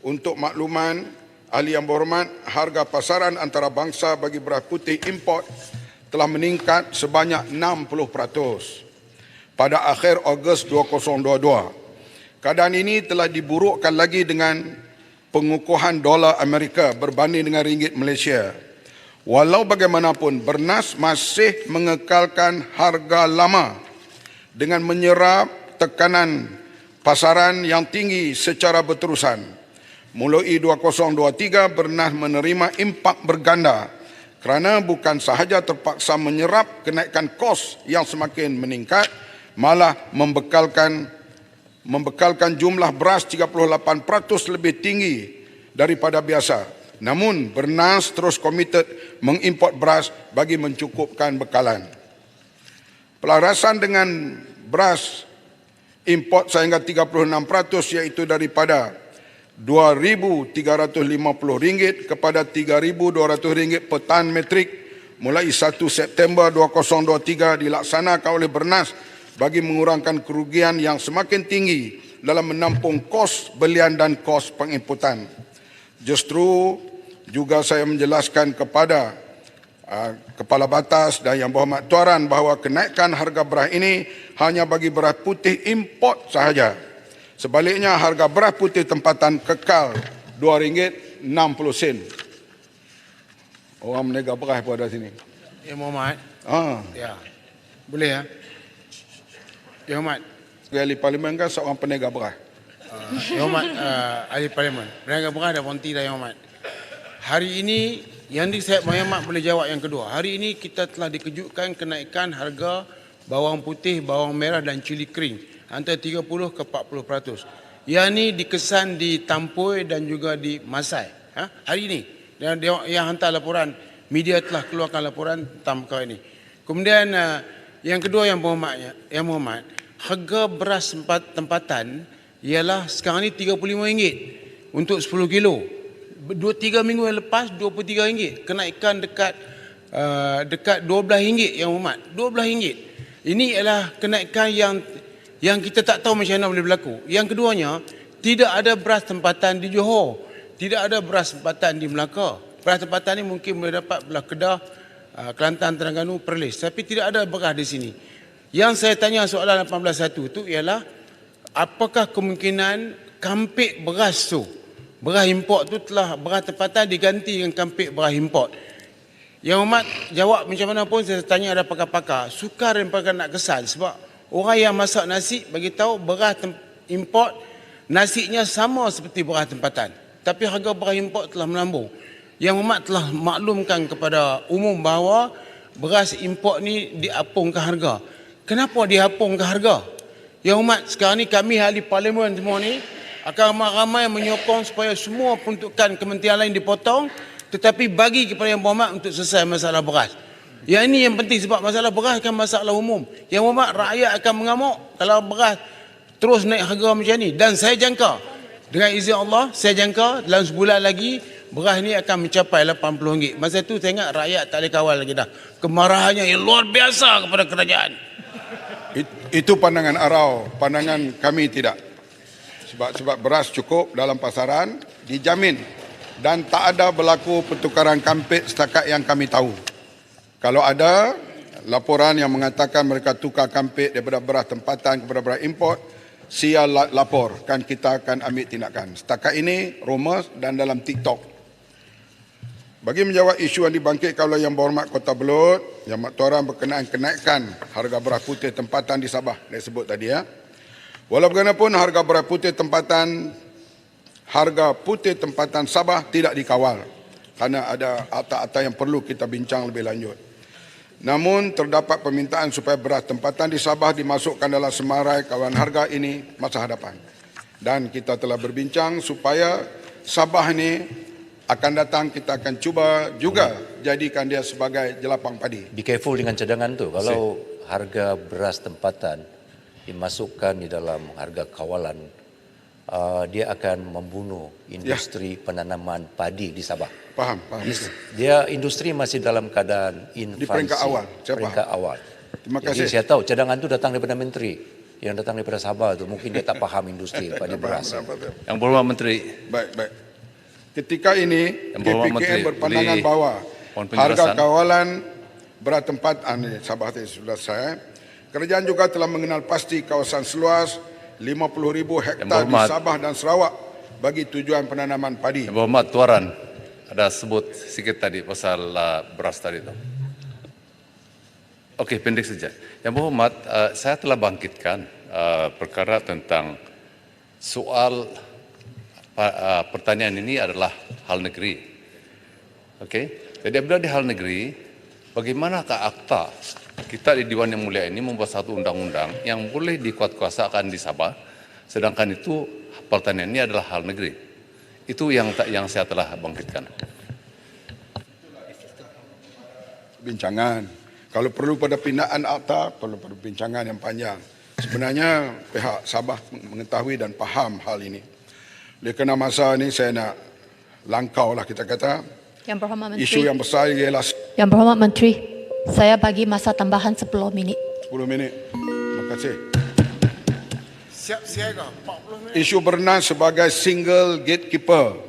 Untuk makluman, ahli Yang Berhormat, harga pasaran antarabangsa bagi beras putih import telah meningkat sebanyak 60% pada akhir Ogos 2022. Keadaan ini telah diburukkan lagi dengan pengukuhan dolar Amerika berbanding dengan ringgit Malaysia. Walau bagaimanapun, Bernas masih mengekalkan harga lama dengan menyerap tekanan pasaran yang tinggi secara berterusan. Mulai 2023, Bernas menerima impak berganda kerana bukan sahaja terpaksa menyerap kenaikan kos yang semakin meningkat, malah membekalkan jumlah beras 38% lebih tinggi daripada biasa. Namun, Bernas terus komited mengimport beras bagi mencukupkan bekalan. Pelarasan dengan beras import sehingga 36% iaitu daripada RM2,350 kepada RM3,200 per tan metrik mulai 1 September 2023 dilaksanakan oleh Bernas bagi mengurangkan kerugian yang semakin tinggi dalam menampung kos belian dan kos penginputan. Justru juga saya menjelaskan kepada Kepala Batas dan Yang Berhormat Tuan bahawa kenaikan harga beras ini hanya bagi beras putih import sahaja. Sebaliknya harga beras putih tempatan kekal RM2.60. Orang menega beras pun ada sini. Ya Muhammad. Ya. Boleh ya? Ya Muhammad. Ahli Parlimen kan seorang penega beras. Ya Muhammad, Ahli Parlimen. Penega beras ada ponti dah Ya Muhammad. Hari ini, yang saya Muhammad boleh jawab yang kedua. Hari ini kita telah dikejutkan kenaikan harga bawang putih, bawang merah dan cili kering antara 30 ke 40%. Yang ini dikesan di Tampoi dan juga di Masai. Hari ini. Dan yang hantar laporan, media telah keluarkan laporan tentang perkara ini. Kemudian yang kedua yang Muhammad, harga beras tempatan ialah sekarang ni RM35 untuk 10 kilo. 2-3 minggu yang lepas RM23. Kenaikan dekat RM12 yang Muhammad. RM12. Ini adalah kenaikan yang kita tak tahu macam mana boleh berlaku. Yang keduanya, tidak ada beras tempatan di Johor. Tidak ada beras tempatan di Melaka. Beras tempatan ni mungkin boleh dapat belah Kedah, Kelantan, Terengganu, Perlis. Tapi tidak ada beras di sini. Yang saya tanya soalan 18.1 itu ialah apakah kemungkinan kampik beras tu, beras import tu telah beras tempatan diganti dengan kampik beras import. Yang Umat jawab macam mana pun saya tanya ada pakar-pakar, sukar dan pakar nak kesal sebab orang yang masak nasi bagi tahu beras import nasinya sama seperti beras tempatan. Tapi harga beras import telah melambung. Yang Umat telah maklumkan kepada umum bahawa beras import ni diapungkan harga. Kenapa diapungkan harga? Yang Umat sekarang ni kami ahli parlimen semua ni akan ramai-ramai menyokong supaya semua peruntukan kementerian lain dipotong tetapi bagi kepada Yang Berhormat untuk selesai masalah beras. Yang ini yang penting sebab masalah beras kan masalah umum. Yang Berhormat rakyat akan mengamuk kalau beras terus naik harga macam ni. Dan saya jangka dengan izin Allah, saya jangka dalam sebulan lagi beras ni akan mencapai RM80. Masa tu saya ingat rakyat tak boleh kawal lagi dah. Kemarahannya yang luar biasa kepada kerajaan. Itu pandangan Arau, pandangan kami tidak. Sebab beras cukup dalam pasaran, dijamin. Dan tak ada berlaku pertukaran kampit setakat yang kami tahu. Kalau ada laporan yang mengatakan mereka tukar kampit daripada beras tempatan kepada beras import, siap lapor, kan kita akan ambil tindakan. Setakat ini, rumors dan dalam TikTok. Bagi menjawab isu yang dibangkitkan oleh Yang Berhormat Kota Belud, Yang Maktuaran berkenaan kenaikan harga beras putih tempatan di Sabah, saya sebut tadi ya. Walau bagaimanapun harga beras putih tempatan Sabah tidak dikawal kerana ada akta-akta yang perlu kita bincang lebih lanjut. Namun terdapat permintaan supaya beras tempatan di Sabah dimasukkan dalam semarai kawalan harga ini masa hadapan. Dan kita telah berbincang supaya Sabah ini akan datang, kita akan cuba juga jadikan dia sebagai jelapang padi. Be careful dengan cadangan tu. Kalau harga beras tempatan dimasukkan di dalam harga kawalan, dia akan membunuh industri penanaman padi di Sabah. Faham. Dia industri masih dalam keadaan infansi. Di peringkat awal. Peringkat awal. Terima kasih. Jadi saya tahu cadangan itu datang daripada menteri. Yang datang daripada Sabah tu mungkin dia tak faham industri padi beras. Yang Berhormat Menteri. Baik. Ketika ini Menteri, KPKM berpandangan bahawa harga kawalan beras tempatan Sabah tadi sudah saya. Kerajaan juga telah mengenal pasti kawasan seluas 50,000 hektar di Sabah dan Sarawak bagi tujuan penanaman padi. Yang Berhormat Tuan, ada sebut sikit tadi pasal beras tadi tu. Okey, pendek saja. Yang Berhormat, saya telah bangkitkan perkara tentang soal pertanian ini adalah hal negeri. Okey, jadi apabila di hal negeri, bagaimanakah akta kita di Dewan Yang Mulia ini membuat satu undang-undang yang boleh dikuatkuasakan di Sabah, sedangkan itu pertanian ini adalah hal negeri. Itu yang saya telah bangkitkan. Bincangan. Kalau perlu pada pindaan akta, perlu pada bincangan yang panjang. Sebenarnya pihak Sabah mengetahui dan faham hal ini. Oleh kerana masa ini saya nak langkau lah kita kata. Yang Berhormat Menteri. Isu yang besar ialah Yang Berhormat Menteri, saya bagi masa tambahan 10 minit. 10 minit. Terima kasih. Siap siaga 40 minit. Isu Bernas sebagai single gatekeeper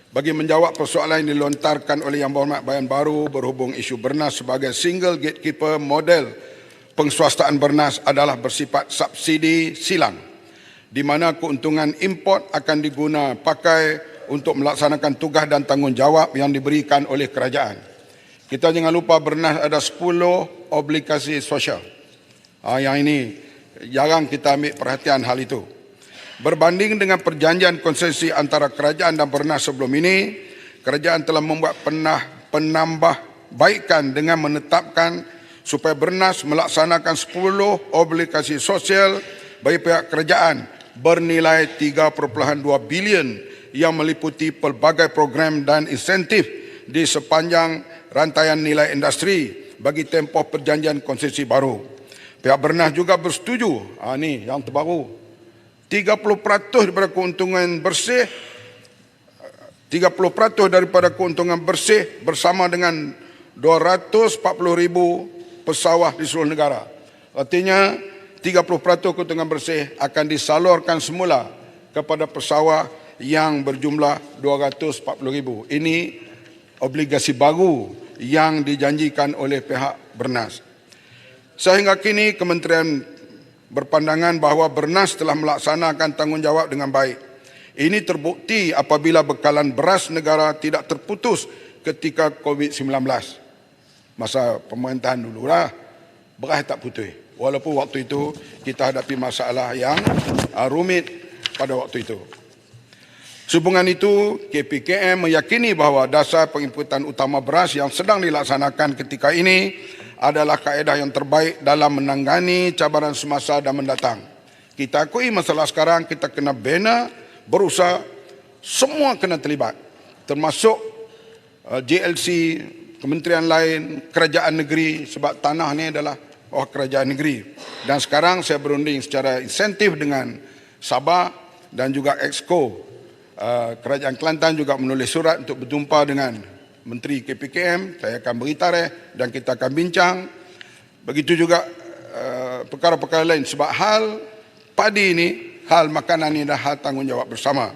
bagi menjawab persoalan yang dilontarkan oleh Yang Berhormat Bayan Baru berhubung isu Bernas sebagai single gatekeeper model pengswastaan Bernas adalah bersifat subsidi silang di mana keuntungan import akan diguna pakai untuk melaksanakan tugas dan tanggungjawab yang diberikan oleh kerajaan. Kita jangan lupa Bernas ada 10 obligasi sosial. Yang ini jarang kita ambil perhatian hal itu. Berbanding dengan perjanjian konsesi antara kerajaan dan Bernas sebelum ini, kerajaan telah membuat penambahbaikan dengan menetapkan supaya Bernas melaksanakan 10 obligasi sosial bagi pihak kerajaan bernilai 3.2 bilion yang meliputi pelbagai program dan insentif di sepanjang rantaian nilai industri bagi tempoh perjanjian konsesi baru. Pihak Bernas juga bersetuju, ini yang terbaru, 30% daripada keuntungan bersih 30% daripada keuntungan bersih bersama dengan 240,000 pesawah di seluruh negara. Artinya 30% keuntungan bersih akan disalurkan semula kepada pesawah yang berjumlah 240,000. Ini obligasi baru yang dijanjikan oleh pihak Bernas. Sehingga kini Kementerian berpandangan bahawa Bernas telah melaksanakan tanggungjawab dengan baik. Ini terbukti apabila bekalan beras negara tidak terputus ketika COVID-19. Masa pemerintahan dululah beras tak putus. Walaupun waktu itu kita hadapi masalah yang rumit pada waktu itu. Sehubungan itu, KPKM meyakini bahawa dasar penginputan utama beras yang sedang dilaksanakan ketika ini adalah kaedah yang terbaik dalam menangani cabaran semasa dan mendatang. Kita akui masalah sekarang, kita kena bina, berusaha, semua kena terlibat. Termasuk JLC, kementerian lain, kerajaan negeri, sebab tanah ni adalah kerajaan negeri. Dan sekarang saya berunding secara insentif dengan Sabah dan juga Exco. Kerajaan Kelantan juga menulis surat untuk berjumpa dengan Menteri KPKM. Saya akan beri tarikh dan kita akan bincang. Begitu juga perkara-perkara lain. Sebab hal padi ini, hal makanan ini adalah hal tanggungjawab bersama.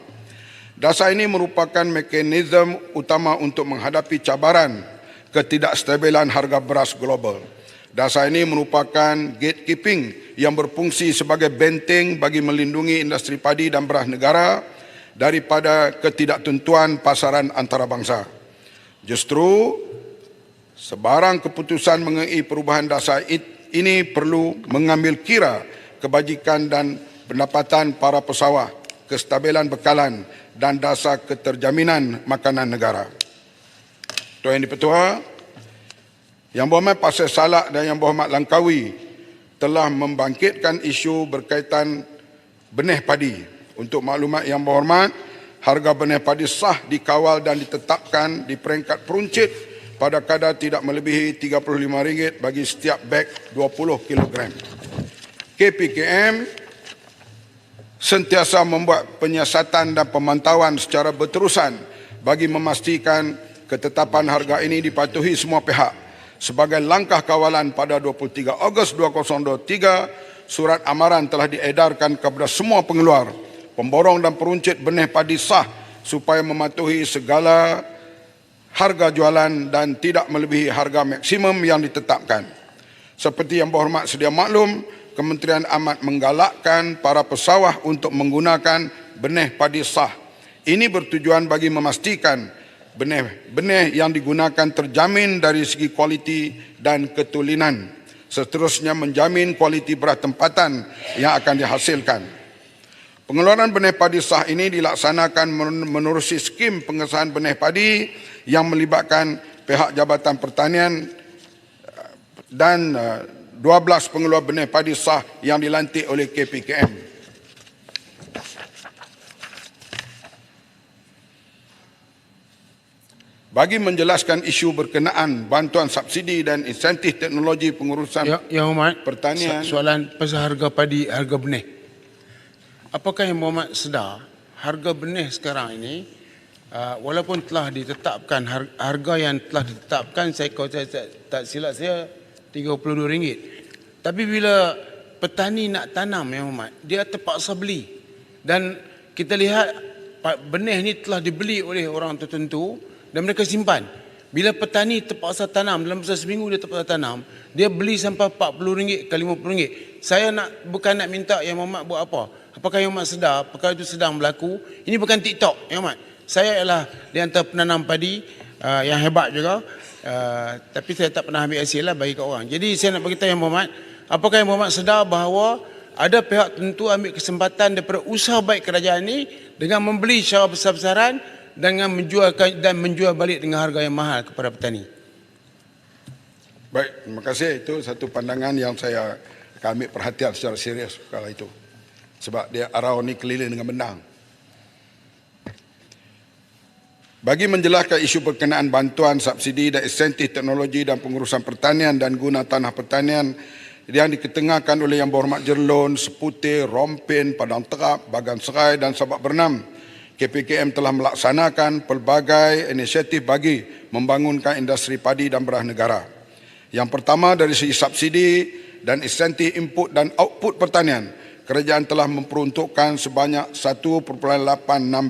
Dasar ini merupakan mekanisme utama untuk menghadapi cabaran ketidakstabilan harga beras global. Dasar ini merupakan gatekeeping yang berfungsi sebagai benteng bagi melindungi industri padi dan beras negara daripada ketidaktentuan pasaran antarabangsa. Justru, sebarang keputusan mengenai perubahan dasar ini perlu mengambil kira kebajikan dan pendapatan para pesawah, kestabilan bekalan dan dasar keterjaminan makanan negara. Tuan Yang Di-Pertua, Yang Berhormat Pasir Salak dan Yang Berhormat Langkawi telah membangkitkan isu berkaitan benih padi. Untuk maklumat Yang Berhormat, harga benih padi sah dikawal dan ditetapkan di peringkat peruncit pada kadar tidak melebihi RM35 bagi setiap beg 20 kg. KPKM sentiasa membuat penyiasatan dan pemantauan secara berterusan bagi memastikan ketetapan harga ini dipatuhi semua pihak. Sebagai langkah kawalan pada 23 Ogos 2023, surat amaran telah diedarkan kepada semua pengeluar, pemborong dan peruncit benih padi sah supaya mematuhi segala harga jualan dan tidak melebihi harga maksimum yang ditetapkan. Seperti Yang Berhormat sedia maklum, Kementerian amat menggalakkan para pesawah untuk menggunakan benih padi sah. Ini bertujuan bagi memastikan benih yang digunakan terjamin dari segi kualiti dan ketulinan. Seterusnya menjamin kualiti beras tempatan yang akan dihasilkan. Pengeluaran benih padi sah ini dilaksanakan menerusi skim pengesahan benih padi yang melibatkan pihak Jabatan Pertanian dan 12 pengeluar benih padi sah yang dilantik oleh KPKM. Bagi menjelaskan isu berkenaan bantuan subsidi dan insentif teknologi pengurusan Yang Hormat, pertanian. soalan pasal harga padi, harga benih. Apakah Yang Hormat sedar harga benih sekarang ini walaupun telah ditetapkan harga yang telah ditetapkan, kalau saya tak silap saya RM32. Tapi bila petani nak tanam Yang Hormat, dia terpaksa beli. Dan kita lihat benih ni telah dibeli oleh orang tertentu dan mereka simpan. Bila petani terpaksa tanam, dalam masa seminggu dia terpaksa tanam, dia beli sampai RM40 ke RM50. Saya bukan nak minta Yang Hormat buat apa. Apakah Yang Hormat sedar perkara itu sedang berlaku? Ini bukan TikTok Yang Hormat. Saya ialah di antara penanam padi yang hebat juga. Tapi saya tak pernah ambil hasil lah bagi kat orang. Jadi saya nak beritahu Yang Hormat, apakah Yang Hormat sedar bahawa ada pihak tentu ambil kesempatan daripada usaha baik kerajaan ini dengan membeli secara besar-besaran dengan menjual balik dengan harga yang mahal kepada petani. Baik, terima kasih. Itu satu pandangan yang saya ambil perhatian secara serius kalau itu. Sebab dia arau ni keliling dengan benang. Bagi menjelaskan isu berkenaan bantuan, subsidi dan insentif teknologi dan pengurusan pertanian dan guna tanah pertanian yang diketengahkan oleh Yang Berhormat Jerlon, Seputir, Rompin, Padang Terap, Bagan Serai dan Sabak Bernam, KPKM telah melaksanakan pelbagai inisiatif bagi membangunkan industri padi dan beras negara. Yang pertama, dari segi subsidi dan insentif input dan output pertanian, kerajaan telah memperuntukkan sebanyak 1.86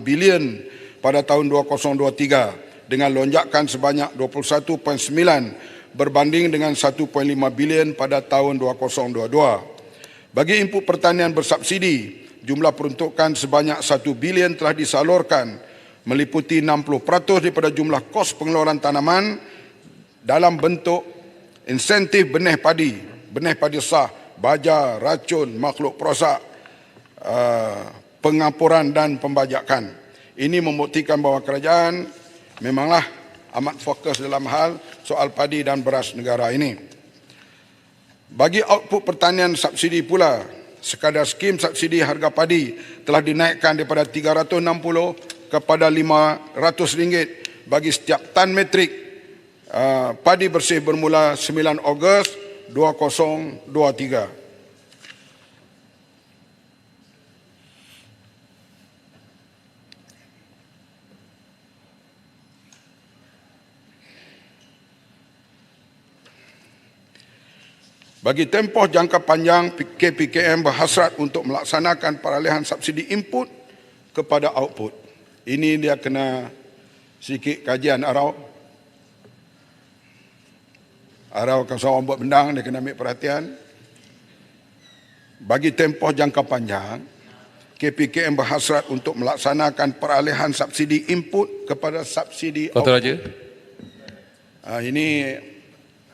bilion pada tahun 2023 dengan lonjakan sebanyak 21.9 berbanding dengan 1.5 bilion pada tahun 2022. Bagi input pertanian bersubsidi, jumlah peruntukan sebanyak 1 bilion telah disalurkan meliputi 60% daripada jumlah kos pengeluaran tanaman dalam bentuk insentif benih padi sah, baja, racun, makhluk perosak, pengapuran dan pembajakan. Ini membuktikan bahawa kerajaan memanglah amat fokus dalam hal soal padi dan beras negara ini. Bagi output pertanian subsidi pula, sekadar skim subsidi harga padi telah dinaikkan daripada RM360 kepada RM500 bagi setiap tan metrik padi bersih bermula 9 Ogos 2023. Bagi tempoh jangka panjang, KPKM berhasrat untuk melaksanakan peralihan subsidi input kepada output. Ini dia kena sikit kajian arau. Arau kalau seorang buat bendang, dia kena ambil perhatian. Bagi tempoh jangka panjang, KPKM berhasrat untuk melaksanakan peralihan subsidi input kepada subsidi output. Dr. Raja. Ini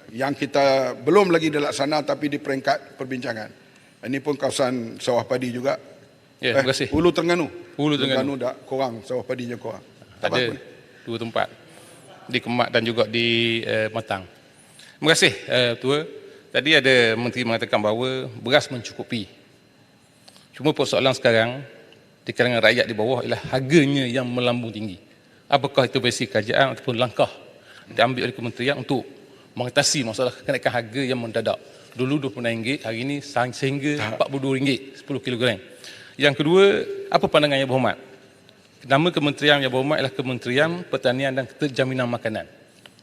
yang kita belum lagi dilaksana tapi di peringkat perbincangan. Ini pun kawasan sawah padi juga. Ya, terima kasih. Hulu Terengganu. Hulu Terengganu dah kurang, sawah padinya kurang. Tak Ada apa. 2 tempat. Di Kemak dan juga di Matang. Terima kasih Tua. Tadi ada Menteri mengatakan bahawa beras mencukupi. Cuma persoalan sekarang di kalangan rakyat di bawah ialah harganya yang melambung tinggi. Apakah itu versi kerajaan ataupun langkah diambil oleh kementerian untuk mengatasi masalah kenaikan harga yang mendadak. Dulu RM26, hari ini sehingga RM42 10 kg. Yang kedua, apa pandangan Yang Berhormat? Nama kementerian Yang Berhormat ialah Kementerian Pertanian dan Terjaminan Makanan.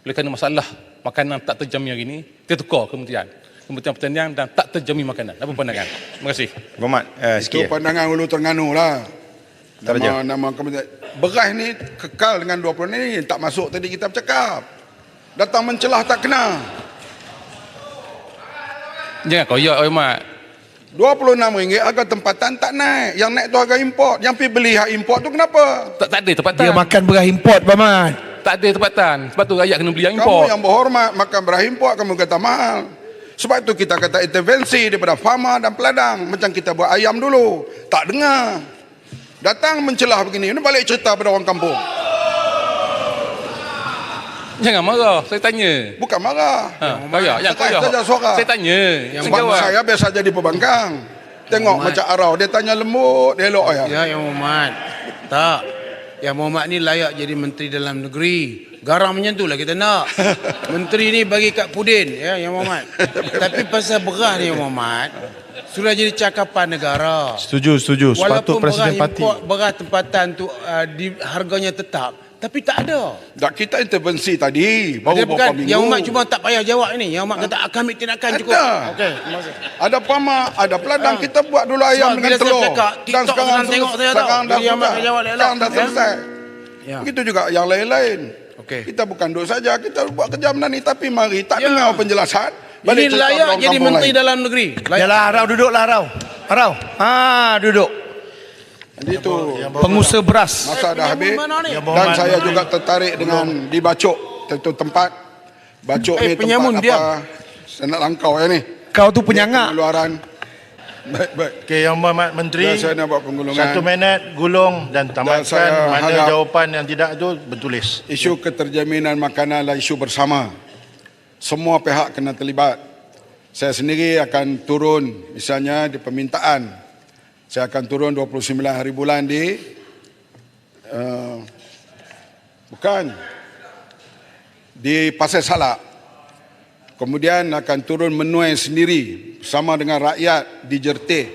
Oleh kerana masalah makanan tak terjamin hari ini, kita tukar Kementerian Pertanian dan tak terjamin makanan. Apa pandangan? Terima kasih. Berhormat, Itu pandangan Hulu Terengganu lah. Nama kementerian. Beras ni kekal dengan 20 ni, tak masuk tadi kita bercakap. Datang mencelah tak kena. Jangan koyak Hormat. RM26 harga tempatan tak naik. Yang naik tu harga import. Yang pergi beli hak import tu kenapa? Tak ada tempatan. Dia makan beras import, Paman. Tak ada tempatan. Sebab tu rakyat kena beli yang Kamu import. yang berhormat makan beras import, kamu kata mahal. Sebab itu kita kata intervensi daripada farmer dan peladang. Macam kita buat ayam dulu. Tak dengar. Datang mencelah begini. Ini balik cerita pada orang kampung. Jangan marah, saya tanya. Bukan marah. Koyak, jangan koyak. Saja suara. Saya tanya. Sebab saya biasa jadi pembangkang. Tengok macam arau. Dia tanya lembut, dia elok ya. Ya, Yang Hormat. Tak. Yang Muhammad ni layak jadi Menteri Dalam Negeri. Garang macam tu lah kita nak. Menteri ni bagi kat Pudin, ya, Yang Muhammad. Tapi pasal beras ni, Yang Muhammad, sudah jadi cakapan negara. Setuju. Sepatut Walaupun Presiden beras Parti. import, beras tempatan tu harganya tetap, tapi tak ada. Tak, kita intervensi tadi baru Dia beberapa bukan, minggu. Yang Muhammad cuma tak payah jawab ini. Yang Muhammad kata akan ambil tindakan cukup. Ada. Okey, terima kasih. Ada pama, ada peladang, kita buat dulu ayam Sebab dengan bila saya telur. cakap, TikTok senang tengok saya tau. sekarang dah Jadi Ahmad akan jawab elok. Sekarang dah selesai. Ya. Begitu juga yang lain-lain. Okey. Kita bukan duduk saja, kita buat kerja benda ni, tapi mari tak Ya. dengar penjelasan. Ini cerita layak orang jadi kampung Menteri lain. Dalam Negeri. Layak. Yalah, Rau duduklah Rau. Duduk. Jadi itu Pengusaha beras. masa dah habis mana ni? dan saya juga tertarik dengan di Bacok, satu tempat. Bacok ni penyamun, tempat apa? Saya nak langkau ya ni. Kau tu penyangak. Pengeluaran. Baik. Okey, Yang Berhormat Menteri. Dan saya nak buat penggulungan. 1 minit gulung dan tamatkan. saya Mana harap jawapan yang tidak itu bertulis. Isu keterjaminan makanan adalah isu bersama. Semua pihak kena terlibat. Saya sendiri akan turun misalnya di permintaan. Saya akan turun 29 hari bulan di di Pasir Salak. Kemudian akan turun menuai sendiri bersama dengan rakyat di Jertih.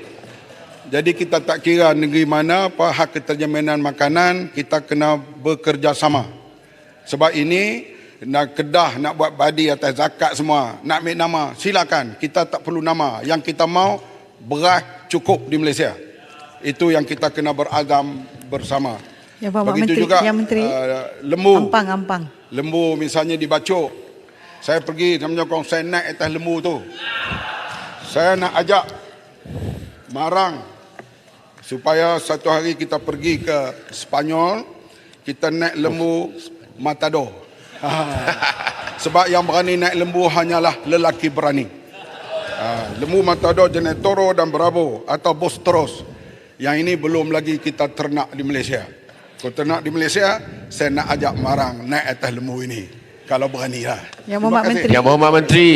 Jadi kita tak kira negeri mana, apa hak keterjaminan makanan, kita kena bekerjasama. Sebab ini nak Kedah nak buat badi atas zakat semua, nak ambil nama, silakan. Kita tak perlu nama. Yang kita mau beras cukup di Malaysia. Itu yang kita kena berazam bersama. Ya, Bapak Begitu Menteri, juga Yang Menteri. lembu. Ampang. Lembu misalnya di Bacok. Saya pergi sama kong saya naik atas lembu tu. Saya nak ajak Marang supaya satu hari kita pergi ke Sepanyol, kita naik lembu Matador. Sebab yang berani naik lembu hanyalah lelaki berani. Lembu Matador jenis Toro dan Bravo atau Bostros. Yang ini belum lagi kita ternak di Malaysia. Kalau ternak di Malaysia, saya nak ajak Marang naik atas lembu ini. Kalau berani lah. Yang Berhormat Menteri. Yang Berhormat Menteri.